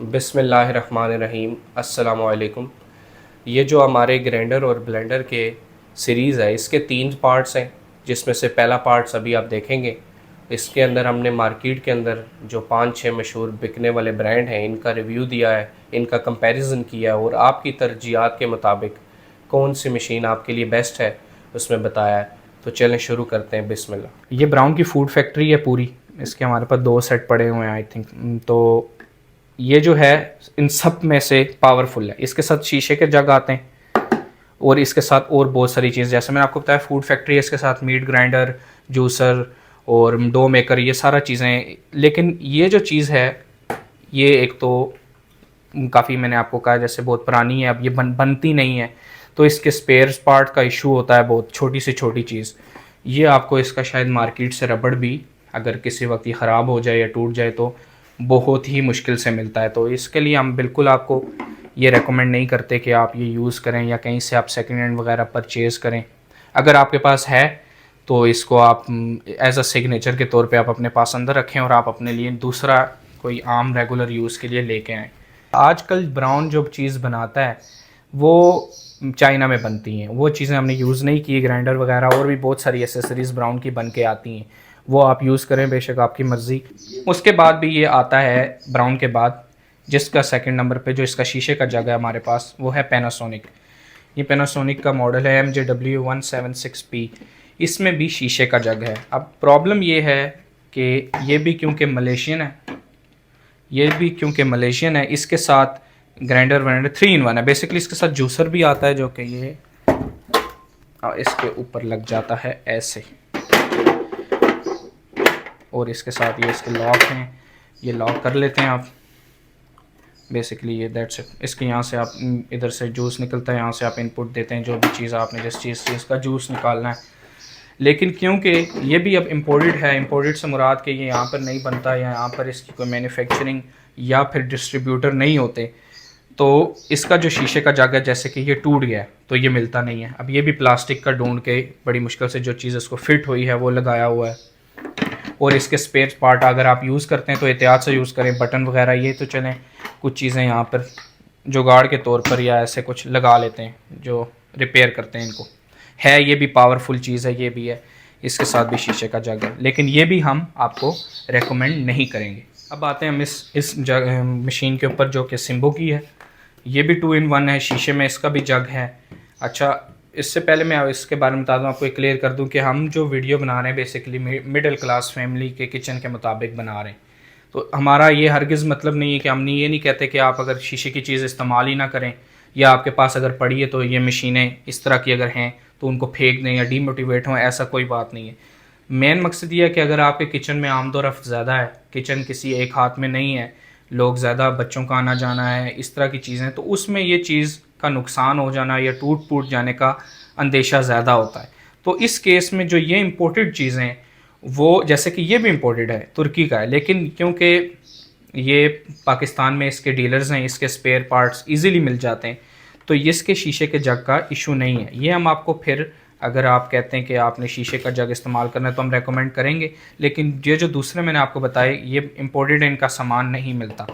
बिस्मिल्लाहिर्रहमानिर्रहीम अस्सलामु अलैकुम। ये जो हमारे ग्राइंडर और ब्लेंडर के सीरीज़ है, इसके 3 पार्ट्स हैं, जिसमें से पहला पार्ट्स अभी आप देखेंगे। इसके अंदर हमने मार्केट के अंदर जो 5-6 मशहूर बिकने वाले ब्रांड हैं, इनका रिव्यू दिया है, इनका कंपैरिजन किया है और आपकी तरजीहात के मुताबिक कौन सी मशीन आपके लिए बेस्ट है उसमें बताया है। तो चलें शुरू करते हैं, बिस्मिल्लाह। ये ब्राउन की फूड फैक्ट्री है पूरी। इसके हमारे पास 2 सेट पड़े हुए हैं आई थिंक। तो ये जो है इन सब में से पावरफुल है। इसके साथ शीशे के जग आते हैं और इसके साथ और बहुत सारी चीज़, जैसे मैंने आपको बताया फूड फैक्ट्री है, इसके साथ मीट ग्राइंडर, जूसर और डो मेकर, ये सारा चीज़ें। लेकिन ये जो चीज़ है ये एक तो काफ़ी, मैंने आपको कहा जैसे बहुत पुरानी है, अब ये बनती नहीं है, तो इसके स्पेयर पार्ट का इशू होता है, बहुत छोटी से छोटी चीज़। ये आपको इसका शायद मार्केट से रबड़ भी अगर किसी वक्त ये ख़राब हो जाए या टूट जाए तो बहुत ही मुश्किल से मिलता है। तो इसके लिए हम बिल्कुल आपको ये रेकमेंड नहीं करते कि आप ये यूज़ करें या कहीं से आप सेकेंड हैंड वगैरह परचेज़ करें। अगर आपके पास है तो इसको आप एज अ सिग्नेचर के तौर पे आप अपने पास अंदर रखें और आप अपने लिए दूसरा कोई आम रेगुलर यूज़ के लिए लेके आएँ। आजकल ब्राउन जो चीज़ बनाता है वो चाइना में बनती हैं, वो चीज़ें हमने यूज़ नहीं की। ग्राइंडर वगैरह और भी बहुत सारी एसेसरीज़ ब्राउन की बन के आती हैं, वो आप यूज़ करें, बेशक आपकी मर्ज़ी। उसके बाद भी ये आता है ब्राउन के बाद, जिसका सेकंड नंबर पे जो इसका शीशे का जग है हमारे पास, वो है पैनासोनिक। ये पैनासोनिक का मॉडल है MJW176P। इसमें भी शीशे का जग है। अब प्रॉब्लम ये है कि ये भी क्योंकि मलेशियन है, इसके साथ ग्राइंडर वाइंडर 3 in 1 है बेसिकली। इसके साथ जूसर भी आता है जो कि ये इसके ऊपर लग जाता है ऐसे, और इसके साथ ये इसके लॉक हैं, ये लॉक कर लेते हैं आप बेसिकली। ये दैट्स इट। इसके यहाँ से आप इधर से जूस निकलता है, यहाँ से आप इनपुट देते हैं जो भी चीज़ आपने जिस चीज़ का जूस निकालना है। लेकिन क्योंकि ये भी अब इम्पोर्टेड है, इम्पोर्टेड से मुराद कि ये यहाँ पर नहीं बनता या यहाँ पर इसकी कोई मैन्युफैक्चरिंग या फिर डिस्ट्रीब्यूटर नहीं होते, तो इसका जो शीशे का जग है जैसे कि ये टूट गया है तो ये मिलता नहीं है। अब ये भी प्लास्टिक का ढूंढ के बड़ी मुश्किल से जो चीज़ इसको फिट हुई है वो लगाया हुआ है। और इसके स्पेयर पार्ट अगर आप यूज़ करते हैं तो एहतियात से यूज़ करें। बटन वगैरह ये तो चलें, कुछ चीज़ें यहाँ पर जुगाड़ के तौर पर या ऐसे कुछ लगा लेते हैं जो रिपेयर करते हैं इनको। है ये भी पावरफुल चीज़ है, ये भी है, इसके साथ भी शीशे का जग है, लेकिन ये भी हम आपको रेकमेंड नहीं करेंगे। अब आते हैं हम इस मशीन के ऊपर जो कि सिम्बो की है। ये भी 2 in 1 है, शीशे में इसका भी जग है। अच्छा, इससे पहले मैं इसके बारे में बता दूं, आपको क्लियर कर दूं कि हम जो वीडियो बना रहे हैं बेसिकली मिडिल क्लास फैमिली के किचन के मुताबिक बना रहे हैं। तो हमारा ये हरगिज़ मतलब नहीं है कि हम ये नहीं कहते कि आप अगर शीशे की चीज़ इस्तेमाल ही ना करें, या आपके पास अगर पड़ी है तो ये मशीनें इस तरह की अगर हैं तो उनको फेंक दें या डीमोटिवेट हों, ऐसा कोई बात नहीं है। मेन मकसद ये है कि अगर आपके किचन में आमदोरफ्त ज़्यादा है, किचन किसी एक हाथ में नहीं है, लोग ज़्यादा, बच्चों का आना जाना है, इस तरह की चीज़ें, तो उसमें ये चीज़ का नुकसान हो जाना या टूट जाने का अंदेशा ज़्यादा होता है। तो इस केस में जो ये इम्पोर्टेड चीज़ें हैं वो, जैसे कि ये भी इम्पोर्टेड है, तुर्की का है, लेकिन क्योंकि ये पाकिस्तान में इसके डीलर्स हैं, इसके स्पेयर पार्ट्स इजीली मिल जाते हैं, तो इसके शीशे के जग का इशू नहीं है। ये हम आपको फिर, अगर आप कहते हैं कि आपने शीशे का जग इस्तेमाल करना है तो हम रेकमेंड करेंगे, लेकिन ये जो दूसरे मैंने आपको बताए ये इम्पोर्टेड है, इनका सामान नहीं मिलता।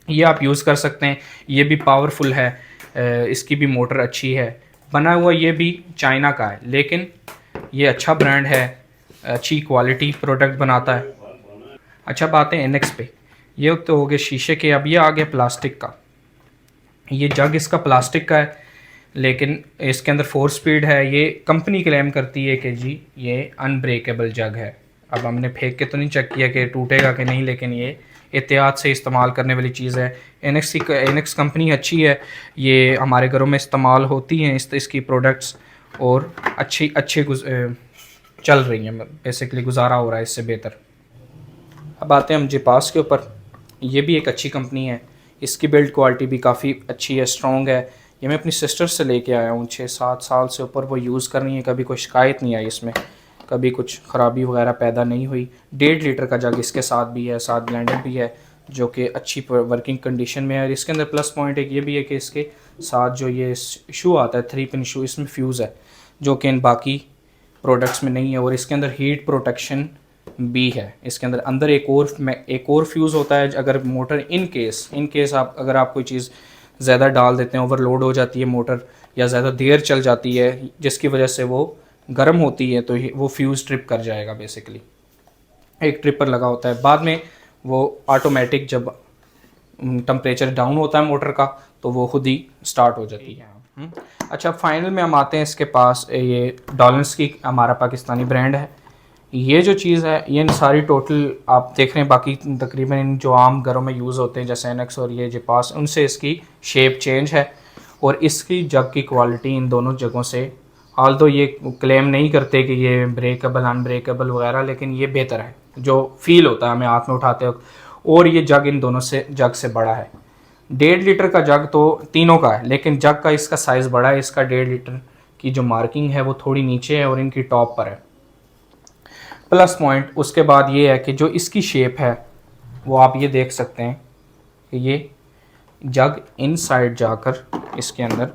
ये आप यूज़ कर सकते हैं, ये भी पावरफुल है, इसकी भी मोटर अच्छी है। बना हुआ ये भी चाइना का है, लेकिन ये अच्छा ब्रांड है, अच्छी क्वालिटी प्रोडक्ट बनाता है। अच्छा, बात है एनएक्स पे। ये तो हो गए शीशे के। अब ये आ गया प्लास्टिक का। ये जग इसका प्लास्टिक का है, लेकिन इसके अंदर 4 स्पीड है। ये कंपनी क्लेम करती है कि जी ये अनब्रेकेबल जग है। अब हमने फेंक के तो नहीं चेक किया कि टूटेगा कि नहीं, लेकिन ये एहतियात से इस्तेमाल करने वाली चीज़ है। एनएक्स कंपनी अच्छी है, ये हमारे घरों में इस्तेमाल होती हैं इसकी प्रोडक्ट्स, और अच्छी चल रही हैं, बेसिकली गुजारा हो रहा है इससे बेहतर। अब आते हैं हम जिपास के ऊपर। ये भी एक अच्छी कंपनी है, इसकी बिल्ड क्वालिटी भी काफ़ी अच्छी है, स्ट्रॉन्ग है। ये मैं अपनी सिस्टर से लेके आया हूँ, 6-7 साल से ऊपर वो यूज़ कर रही है, कभी कोई शिकायत नहीं आई इसमें, कभी कुछ ख़राबी वगैरह पैदा नहीं हुई। 1.5 लीटर का जग इसके साथ भी है, साथ ब्लेंडर भी है जो कि अच्छी वर्किंग कंडीशन में है। और इसके अंदर प्लस पॉइंट एक ये भी है कि इसके साथ जो ये शू आता है, 3 पिन शू, इसमें फ्यूज़ है जो कि इन बाकी प्रोडक्ट्स में नहीं है। और इसके अंदर हीट प्रोटेक्शन बी है। इसके अंदर अंदर एक और फ्यूज़ होता है। अगर मोटर इन केस आप अगर आप कोई चीज़ ज़्यादा डाल देते हैं, ओवरलोड हो जाती है मोटर या ज़्यादा देर चल जाती है जिसकी वजह से वो गर्म होती है, तो वो फ्यूज़ ट्रिप कर जाएगा। बेसिकली एक ट्रिपर लगा होता है। बाद में वो ऑटोमेटिक जब टेम्परेचर डाउन होता है मोटर का तो वो खुद ही स्टार्ट हो जाती है। अच्छा, फाइनल में हम आते हैं इसके पास। ये डॉलन्स की हमारा पाकिस्तानी ब्रांड है। ये जो चीज़ है ये सारी टोटल आप देख रहे हैं, बाकी तकरीबन जो आम घरों में यूज़ होते हैं जैसे एनएक्स और ये पास, उनसे इसकी शेप चेंज है और इसकी जग की क्वालिटी इन दोनों जगहों से, हाल तो ये क्लेम नहीं करते कि ये ब्रेकेबल अनब्रेकेबल वगैरह, लेकिन ये बेहतर है जो फील होता है हमें हाथ में उठाते वक्त। और ये जग इन दोनों से जग से बड़ा है। 1.5 लीटर का जग तो तीनों का है, लेकिन जग का इसका साइज़ बड़ा है। इसका 1.5 लीटर की जो मार्किंग है वो थोड़ी नीचे है और इनकी टॉप पर है। प्लस पॉइंट उसके बाद ये है कि जो इसकी शेप है वो आप ये देख सकते हैं कि ये जग इनसाइड जाकर इसके अंदर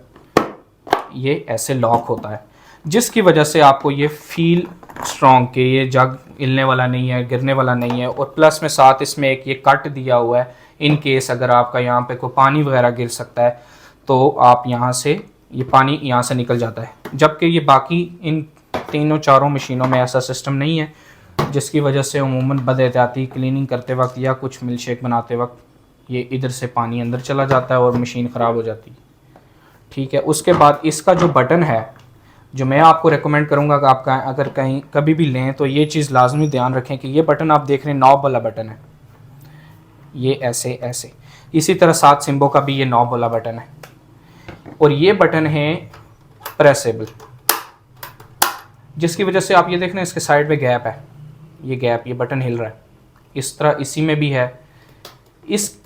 ये ऐसे लॉक होता है, जिसकी वजह से आपको ये फील स्ट्रॉन्ग कि ये जग हिलने वाला नहीं है, गिरने वाला नहीं है। और प्लस में साथ इसमें एक ये कट दिया हुआ है, इन केस अगर आपका यहाँ पे कोई पानी वगैरह गिर सकता है तो आप यहाँ से ये पानी यहाँ से निकल जाता है। जबकि ये बाकी इन तीनों चारों मशीनों में ऐसा सिस्टम नहीं है, जिसकी वजह से अमूमन बदएहतियाती क्लीनिंग करते वक्त या कुछ मिल्क शेक बनाते वक्त ये इधर से पानी अंदर चला जाता है और मशीन ख़राब हो जाती है। ठीक है, उसके बाद इसका जो बटन है, जो मैं आपको रेकमेंड करूंगा कि आप अगर कहीं कभी भी लें तो ये चीज़ लाजमी ध्यान रखें कि ये बटन आप देख रहे हैं नॉब वाला बटन है, ये ऐसे ऐसे। इसी तरह साथ सिम्बो का भी ये नॉब वाला बटन है और ये बटन है प्रेसेबल, जिसकी वजह से आप ये देख रहे हैं इसके साइड में गैप है, ये गैप, ये बटन हिल रहा है। इस तरह इसी में भी है।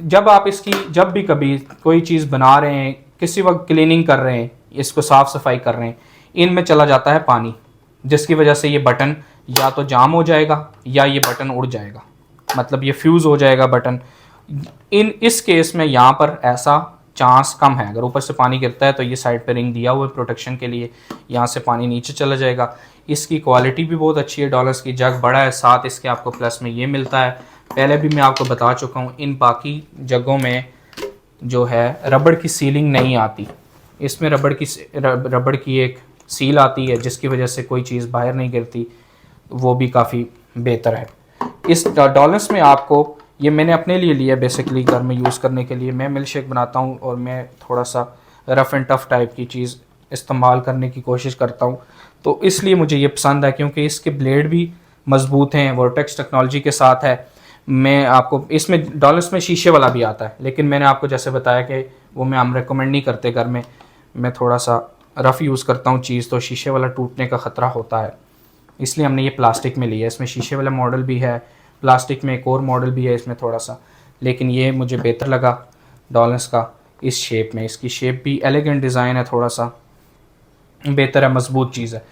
जब आप इसकी जब भी कभी कोई चीज़ बना रहे हैं, किसी वक्त क्लीनिंग कर रहे हैं, इसको साफ़ सफाई कर रहे हैं, इनमें चला जाता है पानी, जिसकी वजह से ये बटन या तो जाम हो जाएगा या ये बटन उड़ जाएगा, मतलब ये फ्यूज़ हो जाएगा बटन। इस केस में यहाँ पर ऐसा चांस कम है। अगर ऊपर से पानी गिरता है तो ये साइड पे रिंग दिया हुआ है प्रोटेक्शन के लिए, यहाँ से पानी नीचे चला जाएगा। इसकी क्वालिटी भी बहुत अच्छी है, डॉलर्स की जग बड़ा है, साथ इसके आपको प्लस में ये मिलता है। पहले भी मैं आपको बता चुका हूँ, इन बाकी जगहों में जो है रबड़ की सीलिंग नहीं आती, इसमें रबड़ की एक सील आती है, जिसकी वजह से कोई चीज़ बाहर नहीं गिरती, वो भी काफ़ी बेहतर है। इस डॉलर्स में आपको ये मैंने अपने लिए लिया बेसिकली घर में यूज़ करने के लिए। मैं मिल्क शेक बनाता हूँ और मैं थोड़ा सा रफ़ एंड टफ़ टाइप की चीज़ इस्तेमाल करने की कोशिश करता हूँ, तो इसलिए मुझे ये पसंद है, क्योंकि इसके ब्लेड भी मज़बूत हैं, वर्टेक्स टेक्नोलॉजी के साथ है। मैं आपको इसमें डॉलर्स में शीशे वाला भी आता है, लेकिन मैंने आपको जैसे बताया कि वो हम रेकमेंड नहीं करते घर में। मैं थोड़ा सा रफ़ यूज़ करता हूँ चीज़, तो शीशे वाला टूटने का ख़तरा होता है, इसलिए हमने ये प्लास्टिक में लिया है। इसमें शीशे वाला मॉडल भी है, प्लास्टिक में एक और मॉडल भी है इसमें थोड़ा सा, लेकिन ये मुझे बेहतर लगा डॉलर्स का इस शेप में। इसकी शेप भी एलिगेंट डिज़ाइन है, थोड़ा सा बेहतर है, मजबूत चीज़ है।